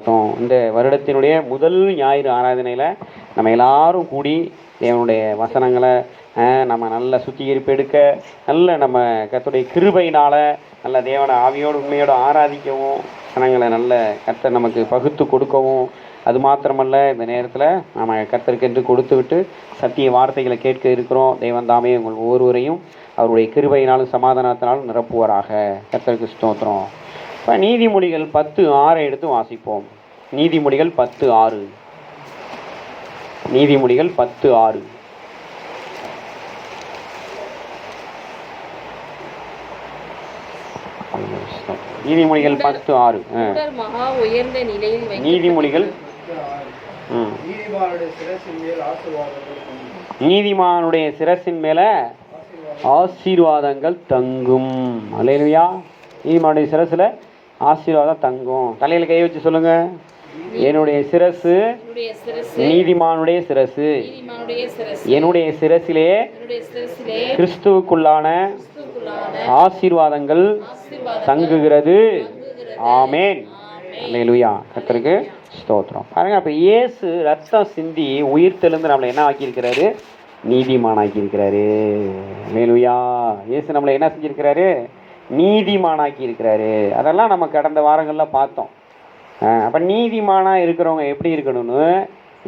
ஸ்தோத்திரம். இந்த வருடத்தினுடைய முதல் ஞாயிறு ஆராதனையில் நம்ம எல்லாரும் கூடி தேவனுடைய வசனங்களை நம்ம நல்ல சுத்திகரிப்பு எடுக்க, நல்ல நம்ம கர்த்தருடைய கிருபையினால் நல்ல தேவனை ஆவியோடு உண்மையோடு ஆராதிக்கவும், வசனங்களை நல்ல கர்த்தர் நமக்கு பகுத்து கொடுக்கவும், அது மாத்திரமல்ல இந்த நேரத்தில் நம்ம கர்த்தருக்கென்று கொடுத்து விட்டு சத்திய வார்த்தைகளை கேட்க இருக்கிறோம். தேவன் தாமே உங்கள் ஒவ்வொருவரையும் அவருடைய கிருபையினாலும் சமாதானத்தினாலும் நிரப்புவாராக. கர்த்தருக்கு ஸ்தோத்திரம். இப்போ நீதிமொழிகள் 10:6 எடுத்து வாசிப்போம். நீதிமொழிகள் 10:6. நீதிமொழிகள் 10:6. நீதிமொழிகள் 10:6. நீதிமொழிகள் நீதிமானுடைய சிரசின் மேல ஆசீர்வாதங்கள் தங்கும். அல்லேலூயா. நீதிமானுடைய சிரசுல ஆசீர்வாதம் தங்கும். தலையில கை வச்சு சொல்லுங்க, என்னுடைய சிரசு நீதிமானுடைய சிரசு, என்னுடைய சிரசிலே கிறிஸ்துவுக்குள்ளான ஆசீர்வாதங்கள் தங்குகிறது. ஆமேன். அல்லேலூயா. கர்த்தருக்கு ஸ்தோத்திரம். பாருங்க, அப்ப இயேசு ரத்தம் சிந்தி உயிர் தெழுந்து நம்மளை என்ன ஆக்கியிருக்கிறாரு? நீதிமானாக்கி இருக்கிறாரு. அல்லேலூயா. இயேசு நம்மளை என்ன செஞ்சிருக்கிறாரு? நீதிமானாக்கி இருக்கிறாரு. அதெல்லாம் நம்ம கடந்த வாரங்களில் பார்த்தோம். அப்போ நீதிமானாக இருக்கிறவங்க எப்படி இருக்கணும்னு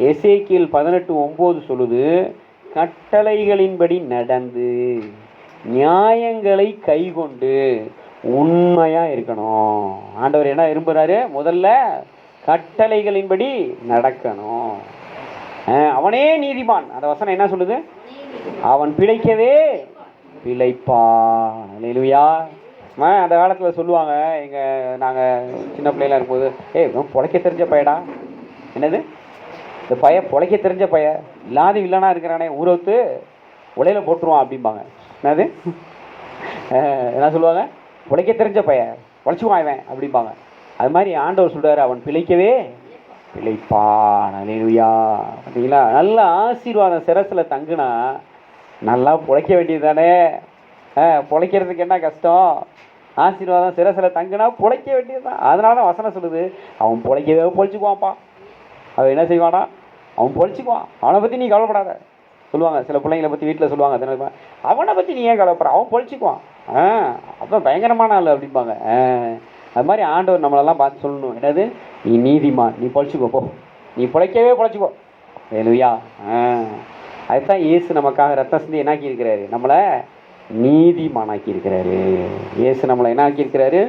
எசேக்கியேல் 18:9 சொல்லுது. கட்டளைகளின்படி நடந்து நியாயங்களை கைக்கொண்டு உண்மையாக இருக்கணும். ஆண்டவர் என்ன விரும்புகிறாரு? முதல்ல கட்டளைகளின்படி நடக்கணும். அவனே நீதிமான். அந்த வசனம் என்ன சொல்லுது? அவன் பிழைக்கவே பிழைப்பான். அல்லேலூயா. அந்த காலத்தில் சொல்லுவாங்க, நாங்கள் சின்ன பிள்ளைலாம் இருக்கும்போது, பொழைக்க தெரிஞ்ச பையடா, என்னது இந்த பைய பொழைக்க தெரிஞ்ச பைய, இல்லாத வில்லனா இருக்கிறானே ஊரத்து உலையில போட்டுருவான் அப்படிம்பாங்க. என்னது என்ன சொல்லுவாங்க? பொழைக்க தெரிஞ்ச பைய, பொழைச்சுவான் இவன் அப்படிம்பாங்க. அது மாதிரி ஆண்டவர் சொல்றாரு, அவன் பிழைக்கவே பிழைப்பான். அல்லேலூயா. பார்த்தீங்களா? நல்ல ஆசீர்வாதம் சிரசில் தங்குனா நல்லா பொழைக்க வேண்டியது தானே. பொழைக்கிறதுக்கு என்ன கஷ்டம்? ஆசீர்வாதம் சிரசில் தங்குனா பொழைக்க வேண்டியது தான். அதனால தான் வசனம் சொல்லுது, அவன் பொழைக்கவே பொழைச்சிக்குவான்ப்பா. அவன் என்ன செய்வானா? அவன் பொழைச்சிக்குவான். அவனை பற்றி நீ கவலைப்படாத சொல்லுவாங்க. சில பிள்ளைங்களை பற்றி வீட்டில் சொல்லுவாங்க, அதனால அவனை பற்றி நீ ஏன் கவலைப்படுற, அவன் பொழைச்சிக்குவான், அப்போ பயங்கரமான ஆள் அப்படிம்பாங்க. அது மாதிரி ஆண்டவர் நம்மளெல்லாம் பார்த்து சொல்லணும், என்னது நீ நீதிமான், நீ பொழைச்சிக்கோ, போ, நீ பொழைக்கவே பொழைச்சிக்கோ. அல்லேலூயா. அதுதான் இயேசு நமக்காக ரத்தம் சிந்தி என்னாக்கி இருக்கிறாரு? நம்மளை நீதிமானாக்கி இருக்கிறாரு. இயேசு நம்மளை என்ன ஆக்கியிருக்கிறாரு?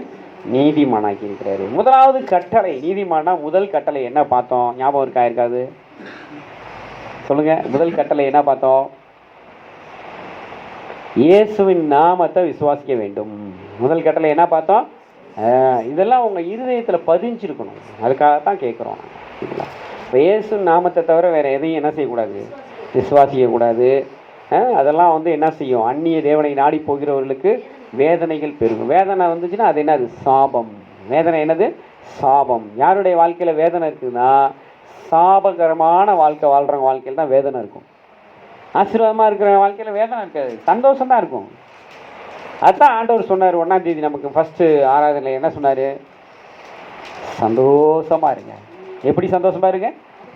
நீதிமானாக்கி இருக்கிறாரு. முதலாவது கட்டளை, நீதிமானா முதல் கட்டளை என்ன பார்த்தோம்? ஞாபகம் இருக்கா? இருக்காது? சொல்லுங்க. முதல் கட்டளை என்ன பார்த்தோம்? இயேசுவின் நாமத்தை விசுவாசிக்க வேண்டும். முதல் கட்டளை என்ன பார்த்தோம்? இதெல்லாம் உங்கள் இருதயத்தில் பதிஞ்சிருக்கணும். அதுக்காகத்தான் கேட்குறோம். இப்போ இயேசு நாமத்தை தவிர வேறு எதையும் என்ன செய்யக்கூடாது? விசுவாசிக்கக்கூடாது. அதெல்லாம் என்ன செய்யும்? அந்நிய தேவனை நாடி போகிறவர்களுக்கு வேதனைகள் பெருகும். வேதனை வந்துச்சுன்னா அது என்னது? சாபம். வேதனை என்னது? சாபம். யாருடைய வாழ்க்கையில் வேதனை இருக்குதுன்னா, சாபகரமான வாழ்க்கை வாழ்கிறவங்க வாழ்க்கையில் தான் வேதனை இருக்கும். ஆசீர்வாதமாக இருக்கிற வாழ்க்கையில் வேதனை இருக்காது, சந்தோஷம்தான் இருக்கும். அதுதான் ஆண்டவர் சொன்னார் 1ஆம் தேதி நமக்கு ஃபஸ்ட்டு ஆராதனையில் என்ன சொன்னார்? சந்தோஷமாக இருங்க. எப்படி சந்தோஷமாக இருங்க?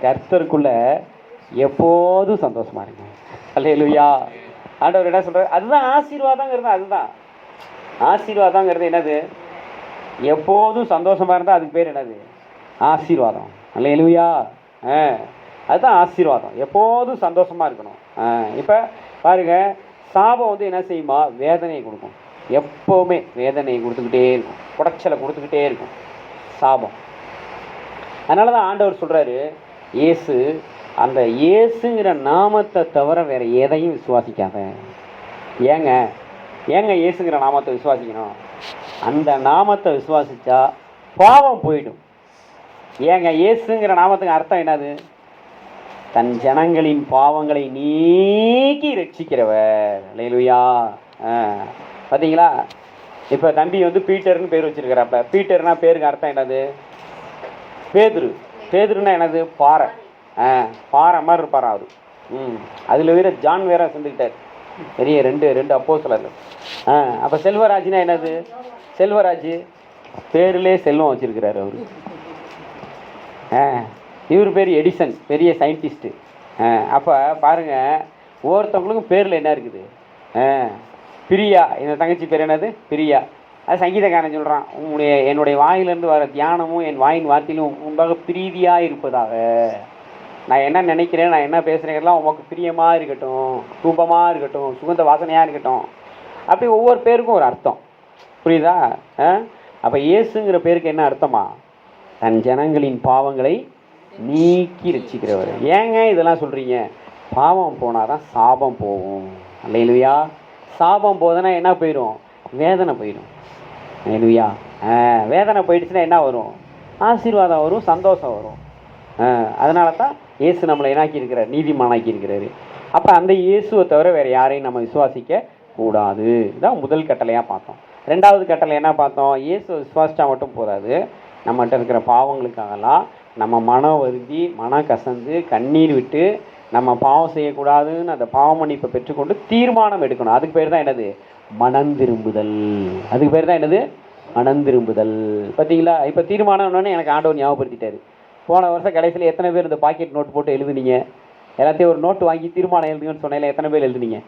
கர்த்தருக்குள்ள எப்போதும் சந்தோஷமாக இருங்க. அல்லேலூயா. ஆண்டவர் என்ன சொல்கிறார்? அதுதான் ஆசீர்வாதங்கிறது. அதுதான் ஆசீர்வாதங்கிறது. என்னது? எப்போதும் சந்தோஷமாக இருந்தால் அதுக்கு பேர் என்னது? ஆசீர்வாதம். அல்லேலூயா. அதுதான் ஆசீர்வாதம். எப்போதும் சந்தோஷமாக இருக்கணும். இப்போ பாருங்கள், சாபம் என்ன செய்யுமா? வேதனையை கொடுக்கும். எப்போவுமே வேதனையை கொடுத்துக்கிட்டே இருக்கும், குடைச்சலை கொடுத்துக்கிட்டே இருக்கும் சாபம். அதனால தான் ஆண்டவர் சொல்கிறாரு, இயேசு, அந்த இயேசுங்கிற நாமத்தை தவிர வேறு எதையும் விசுவாசிக்காத. ஏங்க இயேசுங்கிற நாமத்தை விசுவாசிக்கணும்? அந்த நாமத்தை விசுவாசித்தா பாவம் போயிடும். ஏங்க இயேசுங்கிற நாமத்துக்கு அர்த்தம் என்னது? தன் ஜனங்களின் பாவங்களை நீக்கி ரட்சிக்கிறவர். அல்லேலூயா. பார்த்தீங்களா? இப்போ தம்பி பீட்டர்னு பேர் வச்சிருக்கிறாப்ப. பீட்டர்னா பேருக்கு அர்த்தம் என்னது? பேதுரு. பேதுருன்னா என்னது? பாறை. பாறை மாதிரி இருப்பார் அவர். அதில் வேற ஜான் வேற செஞ்சுக்கிட்டார். பெரிய ரெண்டு அப்போஸ்தலர்கள். அப்போ செல்வராஜ்னா என்னது? செல்வராஜ் பேர்லேயே செல்வம் வச்சிருக்கிறாரு அவரு. இவர் பேர் எடிசன், பெரிய சயின்டிஸ்ட்டு. அப்போ பாருங்கள், ஒவ்வொருத்தவங்களுக்கும் பேரில் என்ன இருக்குது. பிரியா, இந்த தங்கச்சி பேர் என்னது, பிரியா. அது சங்கீதக்காரன் சொல்கிறான், என்னுடைய வாயிலிருந்து வர தியானமும் என் வாயின் வார்த்தையிலும் உண்டாக பிரீதியாக இருப்பதாக. நான் என்ன நினைக்கிறேன், நான் என்ன பேசுகிறேங்கலாம் உமக்கு பிரியமாக இருக்கட்டும், தூபமாக இருக்கட்டும், சுகந்த வாசனையாக இருக்கட்டும். அப்படி ஒவ்வொரு பேருக்கும் ஒரு அர்த்தம், புரியுதா? அப்போ இயேசுங்கிற பேருக்கு என்ன அர்த்தமா? தன் ஜனங்களின் பாவங்களை நீக்கி ரட்சிக்கிறவர். ஏங்க இதெல்லாம் சொல்கிறீங்க? பாவம் போனால் தான் சாபம் போகும். அல்லேலூயா. சாபம் போதுன்னா என்ன போயிடும்? வேதனை போயிடும். அல்லேலூயா. வேதனை போயிடுச்சுன்னா என்ன வரும்? ஆசீர்வாதம் வரும், சந்தோஷம் வரும். அதனால தான் இயேசு நம்மளை என்னாக்கி இருக்கிறார்? நீதிமானாக்கி இருக்கிறாரு. அப்போ அந்த இயேசுவை தவிர வேறு யாரையும் நம்ம விசுவாசிக்க கூடாது. இதுதான் முதல் கட்டளையாக பார்த்தோம். ரெண்டாவது கட்டளை என்ன பார்த்தோம்? இயேசு விசுவாசித்தா மட்டும் போதாது, நம்மகிட்ட இருக்கிற பாவங்களுக்காகலாம் நம்ம மனம் வருந்தி, மனம் கசந்து, கண்ணீர் விட்டு நம்ம பாவம் செய்யக்கூடாதுன்னு அந்த பாவ மன்னிப்பை பெற்றுக்கொண்டு தீர்மானம் எடுக்கணும். அதுக்கு பேர் தான் என்னது? மனந்திரும்புதல். அதுக்கு பேர் தான் என்னது? மனந்திரும்புதல். பார்த்தீங்களா? இப்போ தீர்மானம்னு எனக்கு ஆண்டவர் ஞாபகப்படுத்திட்டாரு. போன வருஷம் கடைசியில் எத்தனை பேர் இந்த பாக்கெட் நோட் போட்டு எழுதுனீங்க? எல்லாத்தையும் ஒரு நோட்டு வாங்கி தீர்மானம் எழுதுங்கன்னு சொன்னேன். எத்தனை பேர் எழுதுனீங்க?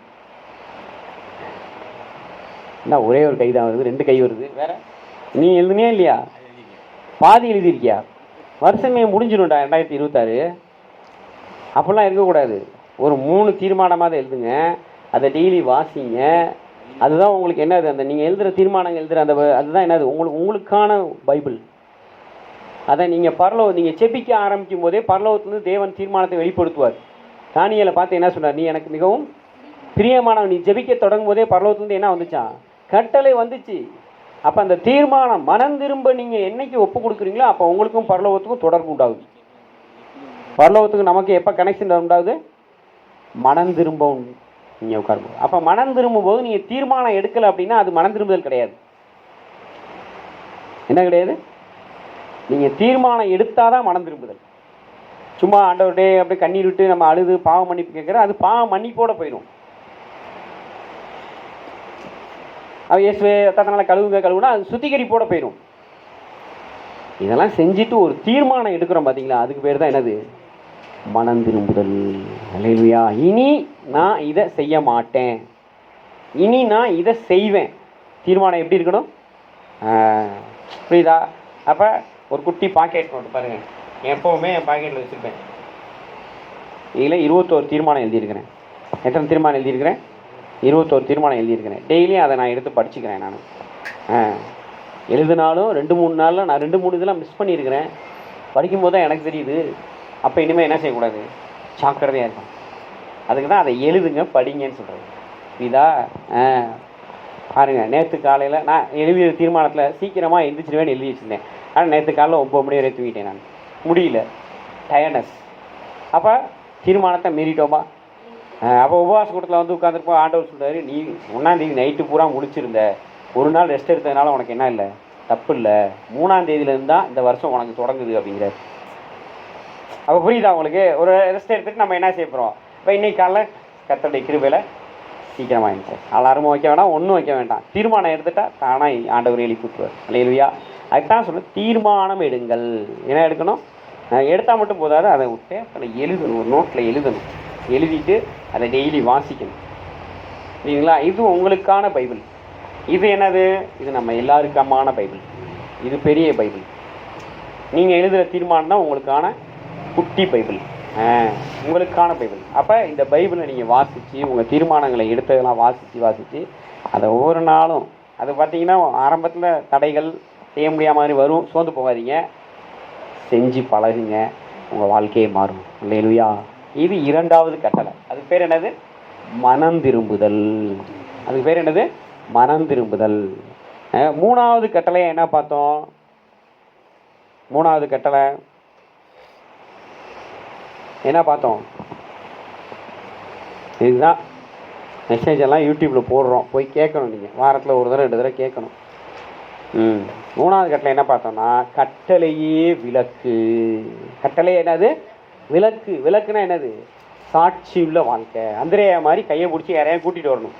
என்ன ஒரே ஒரு கை தான் வருது, 2 கை வருது. வேற நீ எழுதுனியா இல்லையா? பாதி எழுதியிருக்கியா? வருஷமே முடிஞ்சிடும்டா 2026. அப்படிலாம் இருக்கக்கூடாது. ஒரு 3 தீர்மானமாக எழுதுங்க. அதை டெய்லி வாசிங்க. அதுதான் உங்களுக்கு என்னது, அந்த நீங்கள் எழுதுகிற தீர்மானங்கள் எழுதுகிற அந்த அதுதான் என்னது, உங்களுக்கான பைபிள். அதை நீங்கள் நீங்கள் செபிக்க ஆரம்பிக்கும் போதே பரலோகத்துலேருந்து தேவன் தீர்மானத்தை வெளிப்படுத்துவார். தானியேலை பார்த்து என்ன சொன்னார்? நீ எனக்கு மிகவும் பிரியமானவன். நீ ஜெபிக்க தொடங்கும் போதே பரலோகத்துலேருந்து என்ன வந்துச்சான்? கட்டளை வந்துச்சு. அப்போ அந்த தீர்மானம் மனம் திரும்ப நீங்கள் என்னைக்கு ஒப்பு கொடுக்குறீங்களோ அப்போ உங்களுக்கும் பரலோகத்துக்கும் தொடர்பு உண்டாகுது. பரலோகத்துக்கு நமக்கு எப்போ கனெக்ஷன் உண்டாகுது? மனம் திரும்ப நீங்கள் உட்காரும்போது. அப்போ மனம் திரும்பும் போது நீங்கள் தீர்மானம் எடுக்கலை அப்படின்னா அது மனம் திரும்புதல் கிடையாது. என்ன கிடையாது? நீங்கள் தீர்மானம் எடுத்தால் தான் மனம் திரும்புதல். சும்மா ஆண்டவர்கிட்டே அப்படியே கண்ணீர் விட்டு நம்ம அழுது பாவ மன்னிப்பு கேட்குற, அது பாவ மன்னிப்போட போயிடும். அவ இயேசுவே ரத்தத்தினால கழுவுனா அது சுத்திகரிப்போட போயிடும். இதெல்லாம் செஞ்சுட்டு ஒரு தீர்மானம் எடுக்கிறோம் பார்த்தீங்களா, அதுக்கு பேர் தான் என்னது? மனம் திரும்புதல். அல்லேலூயா. இனி நான் இதை செய்ய மாட்டேன், இனி நான் இதை செய்வேன். தீர்மானம் எப்படி இருக்கணும்? புரியுதா? அப்போ ஒரு குட்டி பாக்கெட் நோட்டு பாருங்கள், எப்போவுமே என் பாக்கெட்டில் வச்சுருப்பேன். இதில் 21 தீர்மானம் எழுதியிருக்கிறேன். எத்தனை தீர்மானம் எழுதியிருக்கிறேன்? 21 தீர்மானம் எழுதியிருக்கிறேன். டெய்லியும் அதை நான் எடுத்து படிச்சுக்கிறேன். நான் எழுதினாலும் 2-3 நாளில் நான் 2-3 இதெல்லாம் மிஸ் பண்ணியிருக்கிறேன். படிக்கும்போது தான் எனக்கு தெரியுது. அப்போ இனிமேல் என்ன செய்யக்கூடாது? ஜாக்கிரதையாக இருக்கும். அதுக்கு தான் அதை எழுதுங்க, படிங்கன்னு சொல்கிறது. இதா பாருங்கள், நேற்று காலையில் நான் எழுதிய தீர்மானத்தில் சீக்கிரமாக எழுந்திரிச்சிடுவேன்னு எழுதி வச்சுருந்தேன். ஆனால் நேற்று காலையில் 9 மணி வரை தூங்கிட்டேன். நான் முடியல, டயர்னஸ். அப்போ தீர்மானத்தை மீறிட்டோமா? அப்போ உபவாச கூட்டத்தில் வந்து உட்காந்துருப்போம். ஆண்டவர் சொல்கிறாரு, நீ 1ஆம் தேதி நைட்டு பூரா முடிச்சிருந்த, ஒரு நாள் ரெஸ்ட் எடுத்ததுனால உனக்கு என்ன இல்லை, தப்பு இல்லை. 3ஆம் தேதியிலேருந்து தான் இந்த வருஷம் உனக்கு தொடங்குது அப்படிங்கிறார். அப்போ புரியுதா உங்களுக்கு? ஒரு ரெஸ்ட் எடுத்துகிட்டு நம்ம என்ன செய்ய போகிறோம்? இப்போ இன்றைக்கி காலைல கர்த்தருடைய கிருபையில் சீக்கிரமாக இருந்துச்சு. அலாரமும் வைக்க வேண்டாம், ஒன்றும் வைக்க வேண்டாம். தீர்மானம் எடுத்துட்டா தானாக ஆண்டவர் எழுப்பி விட்டுருவார். அல்லேலூயா. அதுதான் சொல்ல தீர்மானம் எடுங்கள். என்ன எடுக்கணும்? எடுத்தால் மட்டும் போதாது, அதை பேப்பரில் எழுதணும், ஒரு நோட்டில் எழுதணும். எழுதிட்டு அதை டெய்லி வாசிக்கணும். சரிங்களா? இது உங்களுக்கான பைபிள். இது என்னது? இது நம்ம எல்லாருக்கான பைபிள். இது பெரிய பைபிள். நீங்கள் எழுதுகிற தீர்மானம் தான் உங்களுக்கான குட்டி பைபிள், உங்களுக்கான பைபிள். அப்போ இந்த பைபிளை நீங்கள் வாசித்து உங்கள் தீர்மானங்களை எடுத்ததெல்லாம் வாசித்து அதை ஒவ்வொரு நாளும், அது பார்த்தீங்கன்னா ஆரம்பத்தில் தடைகள் செய்ய முடியாத மாதிரி வரும். சோர்ந்து போகாதீங்க, செஞ்சு பழகுங்க, உங்கள் வாழ்க்கையே மாறும். அல்லேலூயா. இது 2வது கட்டளை. அதுக்கு பேர் என்னது? மனம் திரும்புதல். அதுக்கு பேர் என்னது? மனம் திரும்புதல். 3வது கட்டளை என்ன பார்த்தோம்? 3வது கட்டளை என்ன பார்த்தோம்? இதுதான். மெசேஜ் எல்லாம் யூடியூப்பில் போடுறோம், போய் கேட்கணும். நீங்கள் வாரத்தில் ஒரு தடவை 2 தடவை கேட்கணும். 3வது கட்டளை என்ன பார்த்தோம்னா, கட்டளையே விளக்கு. கட்டளை என்னது? விளக்கு. விளக்குனா என்னது? சாட்சி உள்ள வாழ்க்கை. அந்திரேயா மாதிரி கையை பிடிச்சி யாரையும் கூட்டிகிட்டு வரணும்.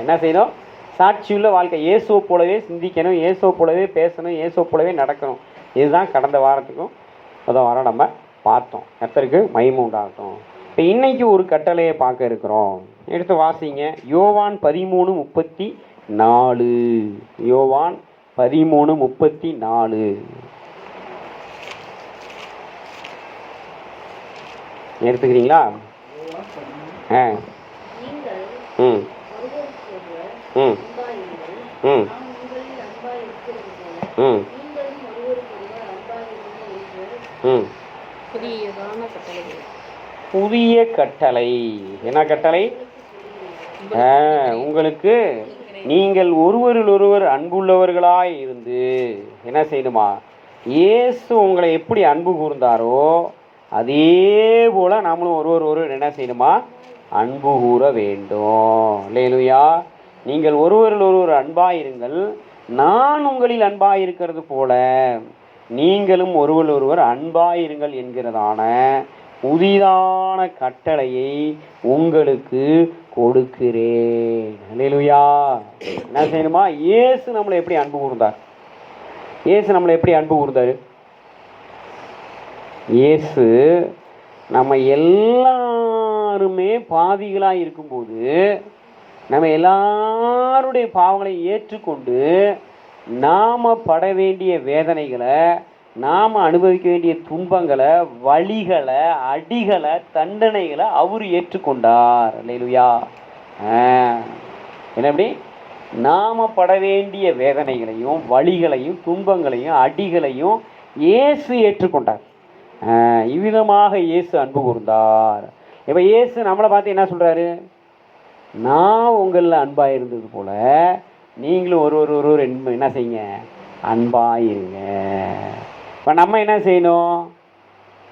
என்ன செய்யணும்? சாட்சி உள்ள வாழ்க்கை. இயேசுவை போலவே சிந்திக்கணும், இயேசுவை போலவே பேசணும், இயேசுவை போலவே நடக்கணும். இதுதான் கடந்த வாரத்துக்கும் அதான் வர நம்ம பார்த்தோம். கர்த்தருக்கு மகிமை உண்டாகட்டும். இப்போ இன்னைக்கு ஒரு கட்டளையை பார்க்க இருக்கிறோம். எடுத்து வாசிங்க. யோவான் 13:34. யோவான் 13:34 எடுத்துக்கிறீங்களா? ம் ம் ம் ம் ம் புதிய கட்டளை. என்ன கட்டளை? உங்களுக்கு நீங்கள் ஒருவரில் ஒருவர் அன்புள்ளவர்களாய் இருந்து என்ன செய்யணுமா? இயேசு உங்களை எப்படி அன்பு கூர்ந்தாரோ அதே போல நாமளும் ஒருவர் என்ன செய்யணுமா? அன்பு கூற வேண்டும். அல்லேலூயா. நீங்கள் ஒருவரில் ஒருவர் அன்பாயிருங்கள், நான் உங்களில் அன்பாயிருக்கிறது போல நீங்களும் ஒருவர் ஒருவர் அன்பாயிருங்கள் என்கிறதான புதிதான கட்டளையை உங்களுக்கு கொடுக்கிறேன். அல்லேலூயா. என்ன செய்யணுமா? இயேசு நம்மளை எப்படி அன்பு கூர்ந்தார்? இயேசு நம்மளை எப்படி அன்பு கூர்ந்தார்? இயேசு நம்ம எல்லாருமே பாவிகளாக இருக்கும்போது நம்ம எல்லாருடைய பாவங்களை ஏற்றுக்கொண்டு நாம் பட வேண்டிய வேதனைகளை, நாம் அனுபவிக்க வேண்டிய துன்பங்களை, வலிகளை, அடிகளை, தண்டனைகளை அவர் ஏற்றுக்கொண்டார். அல்லேலூயா. என்ன எப்படி? நாம் பட வேண்டிய வேதனைகளையும் வலிகளையும் துன்பங்களையும் அடிகளையும் இயேசு ஏற்றுக்கொண்டார். இவ்விதமாக இயேசு அன்பு கூர்ந்தார். இப்போ இயேசு நம்மளை பார்த்து என்ன சொல்கிறாரு? நான் உங்களில் அன்பாக இருந்தது போல நீங்களும் ஒருவர் என்ன செய்யுங்க? அன்பாயிருங்க. இப்போ நம்ம என்ன செய்யணும்?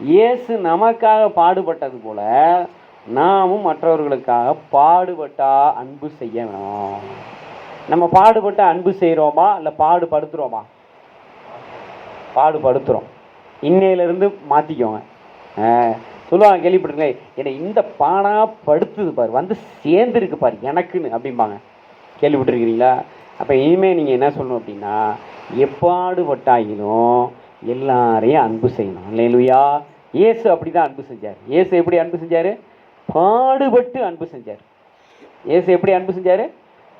இயேசு நமக்காக பாடுபட்டது போல நாமும் மற்றவர்களுக்காக பாடுபட்டா அன்பு செய்யணும். நம்ம பாடுபட்ட அன்பு செய்கிறோமா இல்லை பாடுபடுத்துகிறோமா? பாடுபடுத்துகிறோம். இன்னையிலேருந்து மாற்றிக்கோங்க. சொல்லுவாங்க, கேள்விப்பட்டிருக்கீங்களே, என்னை இந்த பாடா படுத்துது பாரு, வந்து சேர்ந்துருக்கு பாரு எனக்குன்னு அப்படிம்பாங்க. கேள்விப்பட்டிருக்கிறீங்களா? அப்போ இனிமேல் நீங்கள் என்ன சொல்லணும் அப்படின்னா, எப்பாடுபட்டாயினும் எல்லாரையும் அன்பு செய்யணும். அல்லேலூயா. இயேசு அப்படி தான் அன்பு செஞ்சார். இயேசு எப்படி அன்பு செஞ்சார்? பாடுபட்டு அன்பு செஞ்சார். இயேசு எப்படி அன்பு செஞ்சார்?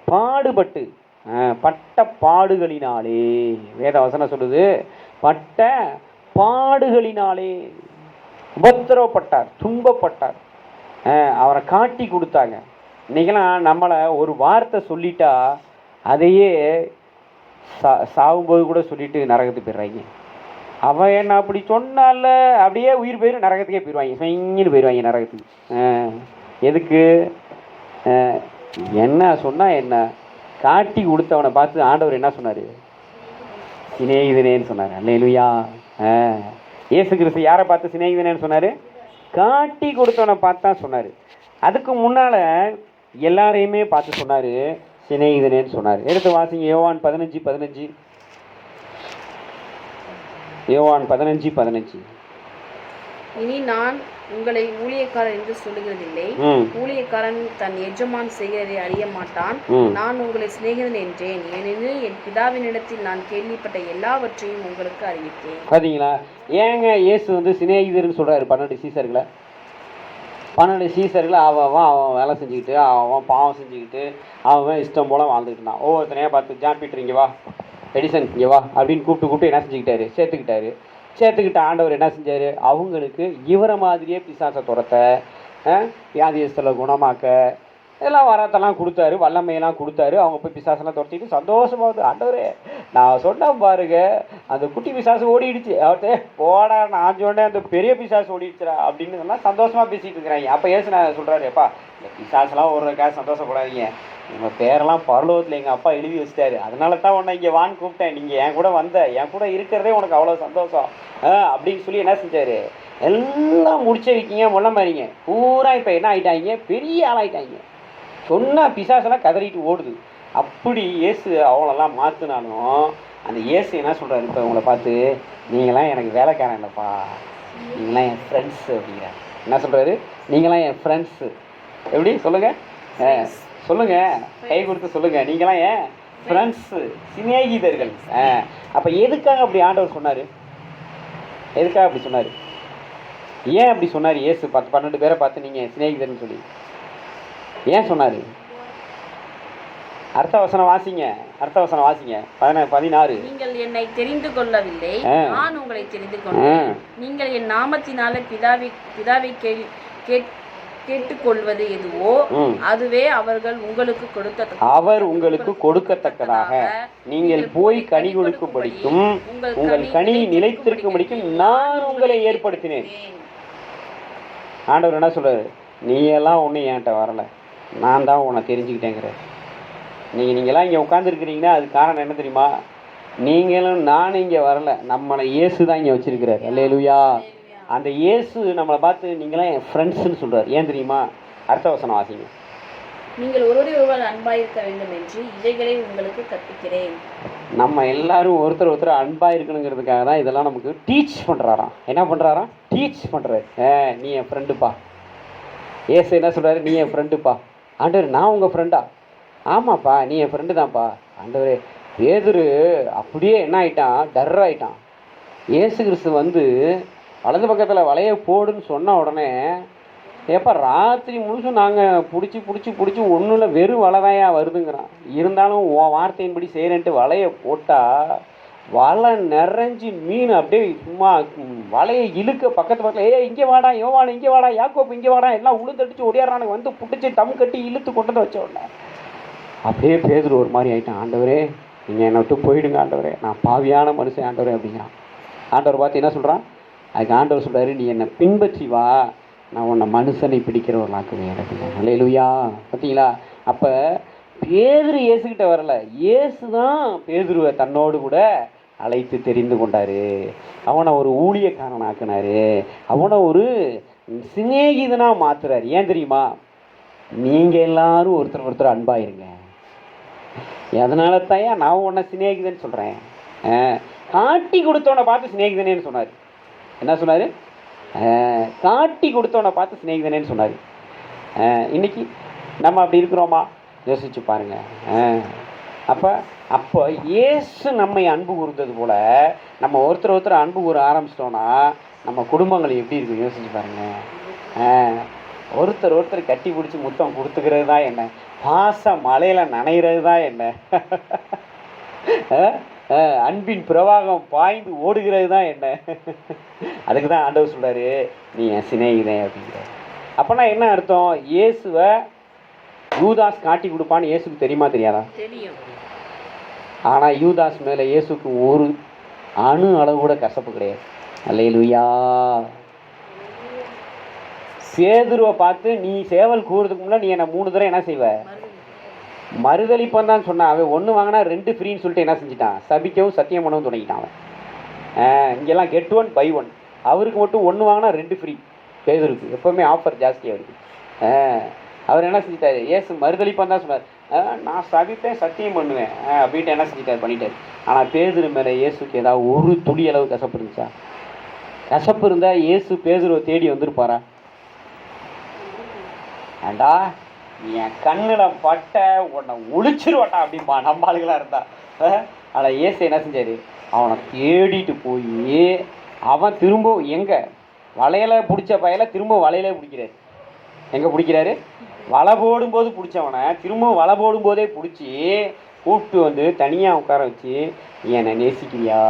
பாடுபட்டு. பட்ட பாடுகளினாலே, வேத வசனம் சொல்லுது, பட்ட பாடுகளினாலே உபத்திரவப்பட்டார், துன்பப்பட்டார். அவரை காட்டி கொடுத்தாங்க. இன்றைக்கெல்லாம் நம்மளை ஒரு வார்த்தை சொல்லிட்டா அதையே சாகும்போது கூட சொல்லிட்டு நரகத்துக்கு போயிடுறாங்க. அவன் என்ன அப்படி சொன்னால அப்படியே உயிர் போயிடும், நரகத்துக்கே போயிடுவாங்க. சொங்கின்னு போயிடுவாங்க நரகத்துக்கு. எதுக்கு? என்ன சொன்னால் என்ன? காட்டி கொடுத்தவனை பார்த்து ஆண்டவர் என்ன சொன்னார்? சிநேகிதனேன்னு சொன்னார். அல்லேலூயா. இயேசு கிறிஸ்து யாரை பார்த்து சிநேகிதனேன்னு சொன்னார்? காட்டி கொடுத்தவனை பார்த்து தான் சொன்னார். அதுக்கு முன்னால் எல்லாரையுமே பார்த்து சொன்னார் சிநேகிதனேன்னு சொன்னார். எடுத்து வாசிங்க. யோவான் 15:15. யோவான் 15:15. இனி நான் உங்களை ஊழியக்காரர் என்று சொல்லுகிறதில்லை, ஊழியக்காரன் தன் எஜமான் செய்கிறதை அறிய மாட்டான். நான் உங்களை சிநேகிதன் என்றேன், ஏனெனில் என் பிதாவினிடத்தில் நான் கேள்விப்பட்ட எல்லாவற்றையும் உங்களுக்கு அறிவித்தேன். பார்த்தீங்களா? ஏங்க இயேசு வந்து சிநேகிதர்னு சொல்றாரு? 12 சீசர்களை 12 சீசர்களை அவன் வேலை செஞ்சுக்கிட்டு, அவன் பாவம் செஞ்சுக்கிட்டு, அவன் இஷ்டம் போல வாழ்ந்துக்கிட்டு இருந்தான். ஒவ்வொருத்தனையாக பார்த்து, ஜான் பீட்டர் இங்கே வா, எடிசன் இங்கே வா அப்படின்னு கூப்பிட்டு என்ன செஞ்சுக்கிட்டாரு? சேர்த்துக்கிட்ட ஆண்டவர் என்ன செஞ்சார்? அவங்களுக்கு இவரை மாதிரியே பிசாசை துரத்த, வியாதியஸ்தலை குணமாக்க, எல்லாம் வரத்தெல்லாம் கொடுத்தாரு, வல்லமையெல்லாம் கொடுத்தாரு. அவங்க போய் பிசாசெல்லாம் துரத்திட்டு சந்தோஷமாகுது. ஆண்டவரே, நான் சொன்னேன் பாருங்க, அந்த குட்டி பிசாசு ஓடிடுச்சு, அவர்கிட்ட போடா, நான் சொன்னேன் அந்த பெரிய பிசாசு ஓடிடுச்சுடா அப்படின்னு எல்லாம் சந்தோஷமாக பேசிகிட்டு இருக்கிறாங்க. அப்போ ஏசு நான் சொல்கிறாரு, எப்பா இந்த பிசாசெல்லாம் ஓடுறதுக்காக சந்தோஷப்படாதீங்க, உங்கள் பேரெல்லாம் பரலோகத்தில் எங்கள் அப்பா எழுதி வச்சிட்டாரு, அதனால தான் உன்னை இங்கே வான்னு கூப்பிட்டேன், நீங்கள் என் கூட வந்த, என் கூட இருக்கிறதே உனக்கு அவ்வளோ சந்தோஷம் அப்படின்னு சொல்லி என்ன செஞ்சார்? எல்லாம் முடிச்ச வைக்கிங்க, முள்ள மாதிரிங்க பூரா இப்போ என்ன ஆகிட்டாங்க? பெரிய ஆளாயிட்டாங்க. சொன்னால் பிசாசெல்லாம் கதறிட்டு ஓடுது. அப்படி இயேசு அவங்களெல்லாம் மாற்றினாலும் அந்த இயேசு என்ன சொல்கிறாரு? இப்போ உங்களை பார்த்து, நீங்களாம் எனக்கு வேலைக்காரன் இல்லைப்பா, நீங்களாம் என் ஃப்ரெண்ட்ஸு அப்படிங்கிறார். என்ன சொல்கிறாரு? நீங்களாம் என் ஃப்ரெண்ட்ஸு. எப்படி சொல்லுங்கள்? சொல்லுங்கள், கை கொடுத்து சொல்லுங்கள், நீங்களாம் என் ஃப்ரெண்ட்ஸு, சிநேகிதர்கள். அப்போ எதுக்காக அப்படி ஆண்டவர் சொன்னார்? எதுக்காக அப்படி சொன்னார்? ஏன் அப்படி சொன்னார்? இயேசு 12 பேரை பார்த்து நீங்கள் சிநேகிதர்னு சொல்லி ஏன் சொன்னார்? அடுத்த வசனம் வாசிங்க. 16. நீங்கள் என்னை தெரிந்து கொள்ளவில்லை, நான் உங்களை தெரிந்து கொண்டேன். நீங்கள் என் நாமத்தினால பிதாவை கேட்டுக்கொள்வது எதுவோ அதுவே அவர் உங்களுக்கு கொடுக்கத்தக்கதாக நீங்கள் போய் கனி கொடுக்கும்படிக்கும் உங்கள் கனி நிலைத்திருக்கும்படிக்கும் நான் உங்களை ஏற்படுத்தினேன். ஆண்டவர் என்ன சொல்றாரு? நீ எல்லாம் ஒன்றும் என்கிட்ட வரல, நான் தான் உன்னை தெரிஞ்சுக்கிட்டேங்கிறார். நீங்களாம் இங்கே உட்காந்துருக்கிறீங்கன்னா அது காரணம் என்ன தெரியுமா? நீங்களும் நானும் இங்கே வரல, நம்மளை இயேசு தான் இங்கே வச்சிருக்கிறார். அல்லேலூயா. அந்த இயேசு நம்மளை பார்த்து நீங்களாம் என் ஃப்ரெண்ட்ஸ்ன்னு சொல்கிறார். ஏன் தெரியுமா? அடுத்த வசனம் வாசிங்க. நீங்கள் ஒருவர் அன்பாயிருக்க வேண்டும் என்று இவைகளை உங்களுக்கு கற்பிக்கிறேன். நம்ம எல்லாரும் ஒருத்தர் அன்பாக இருக்கணுங்கிறதுக்காக தான் இதெல்லாம் நமக்கு டீச் பண்ணுறாராம். என்ன பண்ணுறாராம்? டீச் பண்ணுறாரு. நீ என் ஃப்ரெண்டுப்பா. இயேசு என்ன சொல்கிறாரு? நீ என் ஃப்ரெண்டுப்பா. ஆண்டவர், நான் உங்கள் ஃப்ரெண்டா? ஆமாப்பா, நீ என் ஃப்ரெண்டு தான்ப்பா. ஆண்டவரே, பேதுரு அப்படியே என்ன ஆகிட்டான்? டர் ஆகிட்டான். இயேசு கிறிஸ்து வந்து வலது பக்கத்தில் வலையை போடுன்னு சொன்ன உடனே, எப்போ ராத்திரி முழுசும் நாங்கள் பிடிச்சி ஒன்றும் இல்லை, வெறும் வலைதாயா வருதுங்கிறான். இருந்தாலும் உன் வார்த்தையின்படி செய்கிறேன்ட்டு வலையை போட்டால் வலை நிறைஞ்சி மீன் அப்படியே சும்மா வலையை இழுக்க பக்கத்தில் இங்கே வாடா, யோவான் இங்கே வாடா, யாக்கோப்பு இங்கே வாடா, எல்லாம் உளுந்தடிச்சு ஒடியாடுறானுங்க. வந்து பிடிச்சி டம் கட்டி இழுத்து கொண்டு வந்து வச்ச உடனே அப்படியே பேதுரு ஒரு மாதிரி ஆகிட்டான். ஆண்டவரே, நீங்கள் என்னை விட்டு போயிடுங்க ஆண்டவரே, நான் பாவியான மனுஷன் ஆண்டவரே அப்படிங்கிறான். ஆண்டவர் பார்த்து என்ன சொல்கிறான்? அதுக்கு ஆண்டவர் சொல்கிறாரு, நீ என்னை பின்பற்றி வா, நான் உன்னை மனுஷனை பிடிக்கிறவர்களாக்குவேன் அப்படிங்க. அல்லேலூயா. பார்த்தீங்களா? அப்போ பேதுரு இயேசுக்கிட்ட வரல, இயேசு தான் பேதுருவை தன்னோடு கூட அழைத்து தெரிந்து கொண்டார். அவனை ஒரு ஊழியக்காரன் ஆக்கினார். அவனை ஒரு சிநேகிதனாக மாற்றுறாரு. ஏன் தெரியுமா? நீங்கள் எல்லாரும் ஒருத்தர் அன்பாயிருங்க. அதனால தாயா நான் உன்னை சிநேகிதன்னு சொல்கிறேன். காட்டி கொடுத்தவனை பார்த்து சிநேகிதனேன்னு சொன்னார். என்ன சொன்னார்? காட்டி கொடுத்தவனை பார்த்து சிநேகிதனேன்னு சொன்னார். இன்னைக்கு நம்ம அப்படி இருக்கிறோமா? யோசிச்சு பாருங்க. அப்போ இயேசு நம்மை அன்பு கூர்ந்தது போல நம்ம ஒருத்தர் அன்பு கூற ஆரம்பிச்சிட்டோன்னா நம்ம குடும்பங்கள் எப்படி இருக்கும்? யோசிச்சு பாருங்க. ஒருத்தர் கட்டி பிடிச்சி முத்தம் கொடுத்துக்கிறது தான் என்ன? பாச மலையில் நனைகிறது தான் என்ன? அன்பின் பிரவாகம் பாய்ந்து ஓடுகிறது தான் என்ன? அதுக்கு தான் ஆண்டவர் சொல்கிறாரு, நீ என் சிநேகிதன் அப்படிங்கிறார். அப்போனா என்ன அர்த்தம்? இயேசுவை யூதாஸ் காட்டி கொடுப்பான்னு இயேசுக்கு தெரியுமா தெரியாதா? தெரியும். ஆனால் யூதாஸ் மேலே இயேசுக்கு ஒரு அணு அளவு கூட கசப்பு கிடையாது. அல்லேலூயா. பேதுருவை பார்த்து நீ சேவல் கூறுறதுக்கு முன்னாடி நீ என்னை 3 தடவை என்ன செய்வ? மறுதளிப்பன் தான் சொன்னான். அவன் 1 வாங்கினா 2 ஃப்ரீன்னு சொல்லிட்டு என்ன செஞ்சிட்டான்? சபிக்கவும் சத்தியம் பண்ணவும் தொடங்கிட்டான் அவன். இங்கெல்லாம் கெட் 1 பை 1. அவருக்கு மட்டும் 1 வாங்கினா 2 ஃப்ரீ. பேதுருக்கு எப்போவுமே ஆஃபர் ஜாஸ்தியாக இருக்குது. அவர் என்ன செஞ்சிட்டாரு? இயேசு மறுதளிப்பன் தான் சொன்னார். நான் சபிப்பேன் சத்தியம் பண்ணுவேன் அப்படின்ட்டு என்ன செஞ்சிட்டார்? பண்ணிட்டார். ஆனால் பேதுரு மேலே இயேசுக்கு ஏதாவது ஒரு துளி அளவு கசப்பு இருந்துச்சா? கசப்பு இருந்தால் இயேசு பேதுருவை தேடி வந்திருப்பாரா? ஏண்டா என் கண்ணில் பட்ட உன்னை ஒழிச்சிருவாட்டா அப்படிம்பா நம்ம ஆளுகளாக இருந்தா. ஆனால் இயேசு என்ன செஞ்சார்? அவனை தேடிட்டு போய் அவன் திரும்ப எங்கே வலையில பிடிச்ச பயலை திரும்ப வலையிலே பிடிக்கிறாரு. எங்கே பிடிக்கிறாரு? வலை போடும்போது பிடிச்சவனை திரும்ப வலை போடும்போதே பிடிச்சி கூப்பிட்டு வந்து தனியாக உட்கார வச்சு, என்னை நேசிக்கிறியா?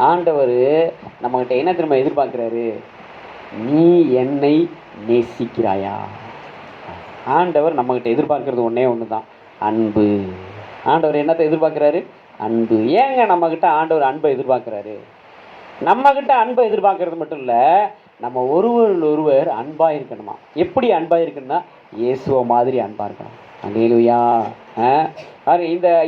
ஆண்டவர் நம்மகிட்ட என்ன திரும்ப எதிர்பார்க்குறாரு? நீ என்னை நேசிக்கிறாயா? ஆண்டவர் நம்மகிட்ட எதிர்பார்க்கறது ஒன்று தான், அன்பு. ஆண்டவர் என்னத்தை எதிர்பார்க்குறாரு? அன்பு. ஏங்க நம்மக்கிட்ட ஆண்டவர் அன்பை எதிர்பார்க்குறாரு? நம்மக்கிட்ட அன்பை எதிர்பார்க்கறது மட்டும் இல்லை, நம்ம ஒருவர் அன்பாக இருக்கணுமா? எப்படி அன்பாக இருக்கணும்னா இயேசுவை மாதிரி அன்பாக இருக்கணும். அல்லேலூயா.